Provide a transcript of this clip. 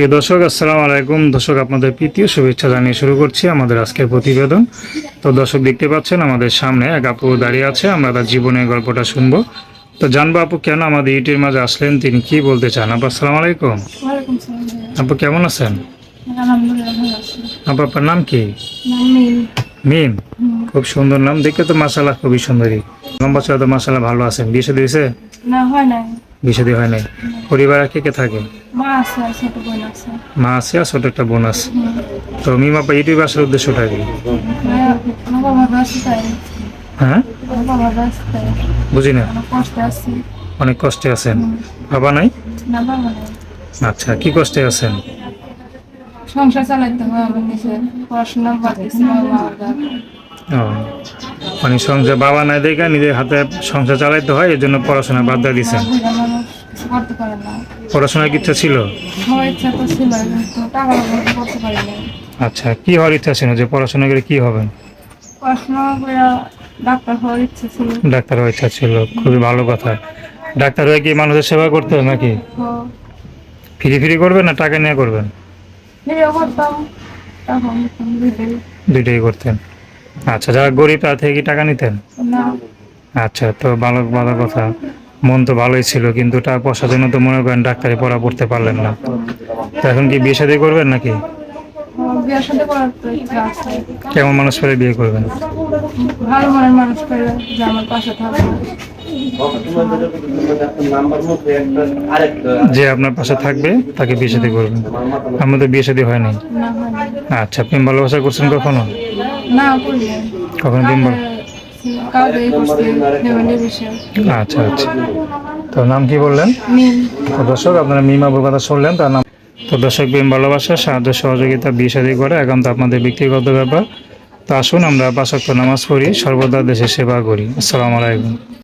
প্রিয় দর্শক, আসসালামু আলাইকুম। দর্শক, আপনাদের প্রীতীয় শুভেচ্ছা জানিয়ে শুরু করছি আমাদের আজকের প্রতিবেদন। তো দর্শক, দেখতে পাচ্ছেন আমাদের সামনে এক আপু দাঁড়িয়ে আছে। আমরা তার জীবনের গল্পটা শুনবো। তো জানবো আপু কেন আমাদের ইউটিউবের মাঝে আসলেন, তিনি কি বলতে চান। আপু আসসালামু আলাইকুম। ওয়ালাইকুম সালাম ভাইয়া। আপু কেমন আছেন? আলহামদুলিল্লাহ ভালো আছি। আপু আপনার নাম কি? নাম মিম। মিম। হুম। খুব সুন্দর নাম, দেখে তো মাশাআল্লাহ খুবই সুন্দরী। লম্বা চড়া তো মাশাআল্লাহ ভালো আছেন। বিয়ে শাদী হয়েছে? না হয় নাই। বিয়ে শাদী হয় নাই। পরিবারে কে কে থাকে? মা আছে আর ছোট বোন আছে। মা আছে আর ছোট একটা বোন আছে। হুম। তো মিম আপা ইউটিউবে আসার উদ্দেশ্যটা কি? ভাইয়া, আমার বাবা ভালো আছে তাই। হ্যাঁ, আমার বাবা ভালো আছে তাই। বুঝি না। আমার কষ্ট আছে। অনেক কষ্টে আছেন। হুম। বাবা নাই? না বাবা নাই। আচ্ছা, কি কষ্টে আছেন? সংসার চালাইতে হয় আমার নিজে। পড়াশোনা বাড়তেছে না বাবা। ও, মানে সংসার বাবা নাই দেখে নিজের হাতে সংসার চালাইতে হয়, এর জন্য পড়াশোনা বাদ দিয়ে দিচ্ছেন। মানুষ কিছু করতে পারে না। পড়াশোনার কি ইচ্ছা ছিল? হওয়ার ইচ্ছা তো ছিল কিন্তু টাকা পয়সা করতে পারি না। আচ্ছা, কি হওয়ার ইচ্ছা ছিল? যে পড়াশোনা করে কি হবেন? পড়াশোনা করে ডাক্তার হওয়ার ইচ্ছা ছিল। ডাক্তার হওয়ার ইচ্ছা ছিল, খুবই ভালো কথা। ডাক্তার হয়ে কি মানুষের সেবা করতে হবে নাকি? ফ্রি ফ্রি করবেন না টাকা নিয়ে করবেন? ভিডিও করতাম, টাকা নিতাম, ভিডিও। দুইটাই করতেন। আচ্ছা, যারা গরিব তার থেকে কি টাকা নিতেন? না, আচ্ছা, তো ভালো ভালো কথা। মন তো ভালোই ছিল, কিন্তু টাকা পয়সার জন্য তো মনে করেন ডাক্তারি পড়া পড়তে পারলেন না। তো এখন কি বিয়ে শাদী করবেন নাকি? বিয়ের সাথে করার তো ইচ্ছা আছে। কেমন মানুষ পেলে বিয়ে করবেন? ভালো মনের মানুষ পেলে যে আমার পাশে থাকবে। যে আপনার পাশে থাকবে তাকে বিয়ে শাদী করবেন। আমাদের বিয়ে শাদী হয় নাই। না হয় না। আচ্ছা, প্রেম ভালোবাসা করছেন কখনো? না করি নাই। কখনো প্রেম কাউকে করছি ফ্যামিলি বিষয়। আচ্ছা আচ্ছা। তো নাম কি বললেন? মিম। তো দর্শক, আপনারা মিম আবুর কথা শুনলেন, তার নাম। তো দর্শক, প্রেম ভালোবাসা, সাহায্য সহযোগিতা, বিয়ে শাদী করে এখন তো আপনাদের ব্যক্তিগত ব্যাপার। তো আসুন আমরা 5 ওয়াক্ত নামাজ পড়ি, সর্বদা দেশের সেবা করি। আসসালামু আলাইকুম।